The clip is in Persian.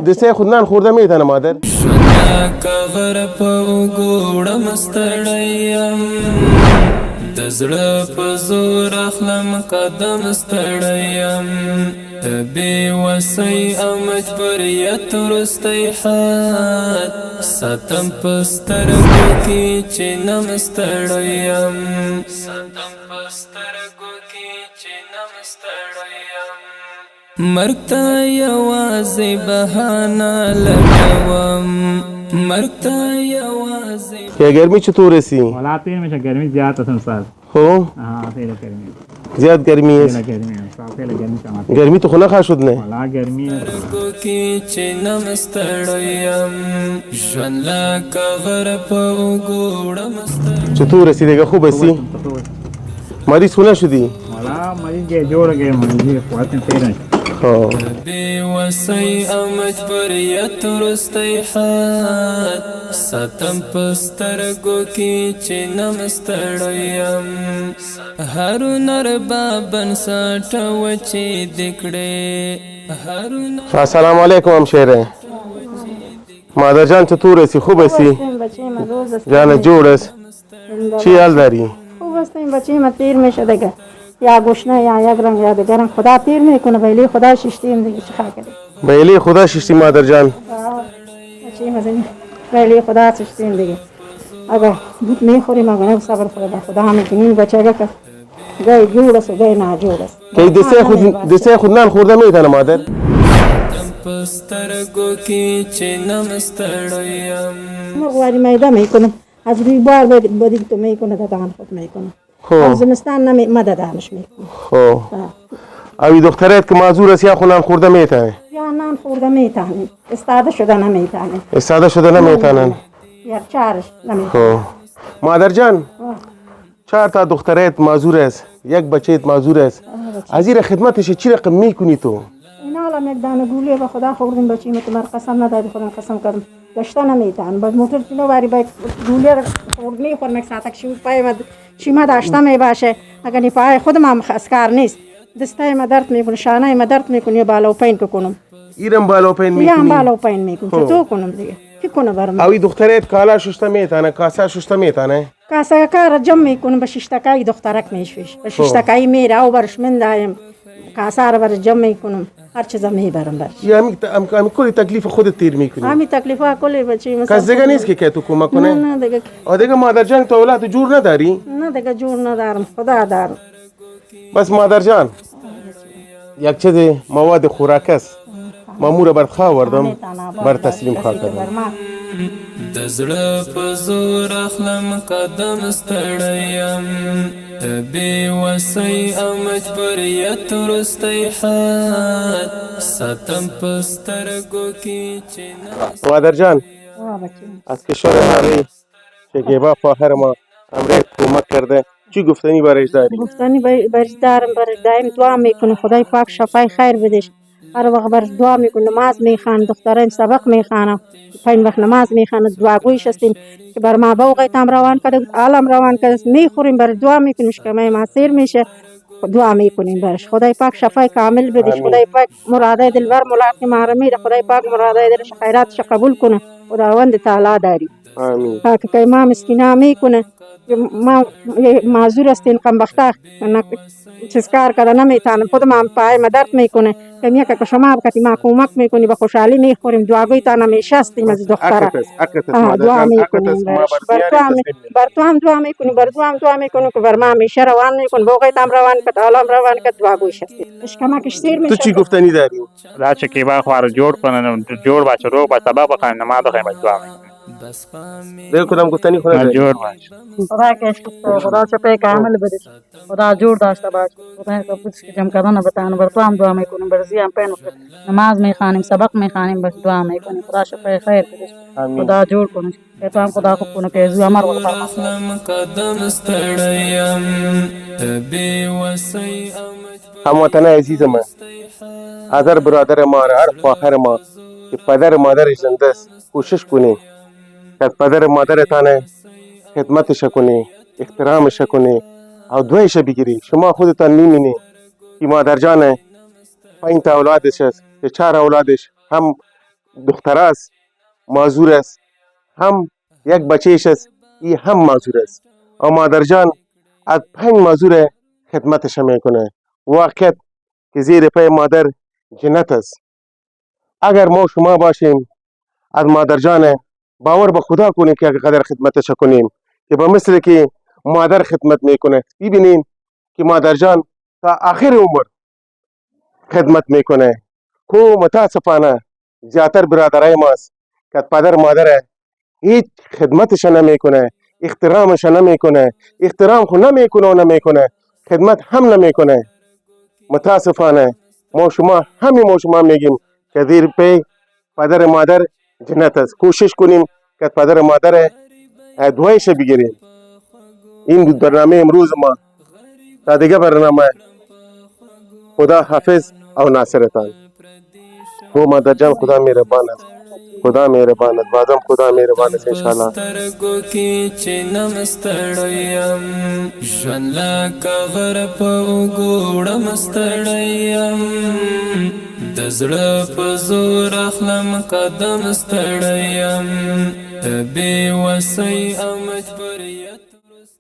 دسته خودنان خورده میتونه مادر کغر په ګوړه مستړیم د زړه په زور اخلم قدم ستړیم د بې وسۍ او مجبوریت وروستی حد ساتم په سترګو کې چې نم ستړیم مرګ ته یوازې بهانه لټوم مرګ ته یوازې क्या गर्मी चतुर सी हालात में गर्मी ज्यादा संसार हो हाँ तेरे गर्मी زیاد गर्मी तेरे है गर्मी तेरे गर्मी कमाते गर्मी तो खुना خاص شد نه हालात गर्मी है سترګو کې چې نم ستړیم ژوند لکه غر په ګوړه مستړیم چطور سی دیگه خوب سی مریض خونه شدی वाला मरीज के जोड़ गए मरीज फौरन तेरे ها بې وسۍ او مجبوریت وروستی حد ساتم په سترګو کې چې نم ستړیم هر هنر به بنسټ وچې د کړې هر هنر السلام علیکم همشهره مادر جان چطور سی خوب سی بچه من روز است جان جوړ است چی حال داری خوب هستیم بچه من تیر میشه دیگه یا گشنه یا یک رنگ یا دیگرم خدا تیر میکنه ولی خدا ششتیم دیگه چه کنیم بیلی خدا ششتی مادر جان بچه من ولی خدا ششتیم دیگه اگر بود میخوریم اگر نه صبر خدا میکنیم بچه اگر که گای جور است و گای ناجور است کی دسته خودنان خورده میتونه مادر په سترګو کې چې نم ستړیم مغواری میده میکنم از روی بار بدید تو میکنه دادان خود میکنه خب زمستان مددانش میکنه خب اوی دخترت که معذور است یا خونان خورده میتونه یا نان خورده میتونیم استاده شده نمیتونیم استاده شده نمیتونن یا چارش نمیتونیم خب مادر جان 4 تا دخترت معذور است یک بچهت معذور است از این خدمتش چی رقم میکنی تو این حالا یک دانه گوله به خدا خوردیم بچیم تو مر قسم ندادی خودم قسم کردم گشته نمیتونم باز موتور چلو واری با گوله خورد میخورم یک ساعت شو پای ما شیما داشته می باشه اگر نی پای خودم هم خسکار نیست دستای ما درد میکنه شانه ما درد میکنه بالا و پایین کنم ایرم بالا پین یا میکنی بالا و پایین میکنم تو کنم دیگه کی کنه برم اوی دخترت کالا ششته میتونه کاسه ششته میتونه کاسه کار جمع میکنم به ششتکای دخترک میشویش به ششتکای میره او برش من دایم کاسه رو بر جمع میکنم هر چیزا میبرم برش یا هم کلی تکلیف خودت تیر میکنی همین تکلیفا کلی بچی مثلا کس دیگه نیست که تو کمک کنه نه دیگه آ دیگه مادر جان تو اولاد جور نداری نه دیگه جور ندارم خدا دارم بس مادر جان یک چیز مواد خوراک است مامور بر خواه وردم بر تسلیم خواه کردم د زړه په زور اخلم قدم ستړیم د بې وسۍ او مجبوریت وروستی حد ساتم په سترګو کې چې مادر جان بچی از کشور علی شکیبا فاخر ما امریک کمک کرده چی گفتنی برایش داری گفتنی برش دارم برش دایم دعا میکنه خدای پاک شفای خیر بدش هر وقت برش دعا میکنه نماز میخوانه دختران سبق میخوانه پنج وقت نماز میخوانه دعاگویش هستیم که بر ما بوقیتم روان کرده عالم روان کرده میخوریم برش دعا میکنیم که ما سیر میشه دعا میکنیم برش خدای پاک شفای کامل بدش خدای پاک مرادای دلبر ملاقات محرمی خدای پاک مرادای دلش خیراتش قبول کنه خداوند تعالی داری آمین که ما مسکینا میکنه ما معذور هستیم کم بخته چیز کار کرده نمیتونم خودم هم پای ما درد میکنه که میگه که شما بکتی ما کمک میکنی به خوشحالی میخوریم دعاگوی تا همیشه هستیم از دختره دعا میکنیم بر تو هم دعا میکنیم بر تو هم دعا میکنیم که بر ما همیشه روان میکنیم بوقیت هم روان کت عالم روان کت دعاگویش هستیم اشکمکش سیر تو میشه چی گفتنی داری لا شکیبا خوار جوड़ کنن جوड़ باش رو با سبب بخوایم نماز بخوایم دعا بس خوامی دیگه کدام گفتنی خونه داری جوड़ باش خدا که خدا شفای کامل بدش خدا جور داشته باش خدا که کچھ که جمع کردن بتان بر تو هم دعا میکنیم بر زی هم پین نماز میخوانیم سبق میخوانیم بس دعا میکنیم خدا شفای خیر بدش خدا جور کنه که تو هم خدا خوب کنه که زو امر ولا اخلم قدم ستړیم د بې وسۍ او هموطن عزیز من اگر برادر ما هر فاخر ما که پدر مادرش زنده است کوشش کنی که پدر مادرتان خدمتش کنی احترامش کنی او دویش بگیری شما خودتان میبینی که مادر جان 5 تا اولادش است که 4 اولادش هم دختر است معذور است، هم یک بچهش است ای هم معذور است. و مادر جان از 5 معذور خدمتش میکنه. واقعیت که زیر پای مادر جنت است. اگر ما شما باشیم از مادر جان باور به خدا کنیم که قدر خدمتش کنیم که به مثل که مادر خدمت میکنه. ببینیم که مادر جان تا آخر عمر خدمت میکنه. کو متاسفانه زیاتر برادرای ماست که پدر مادر هیچ خدمتش نمیکنه، احترامش نمیکنه، احترام خو نمیکنه و نمیکنه، خدمت هم نمیکنه. متاسفانه ما شما میگیم که زیر پی پدر مادر جنت است. کوشش کنیم که پدر مادر دعایش بگیریم. این برنامه امروز ما. تا دیگه برنامه. خدا حافظ او ناصرتان. او مادر جان خدا مهربان است. خدا مهربان است. بازم خدا مهربان است انشاءالله. سترګو کې چې نم ستړیم ژوند لکه غر په اوږو ستړیم د زړه په زور اخلم قدم ستړیم د بې وسۍ او مجبوریت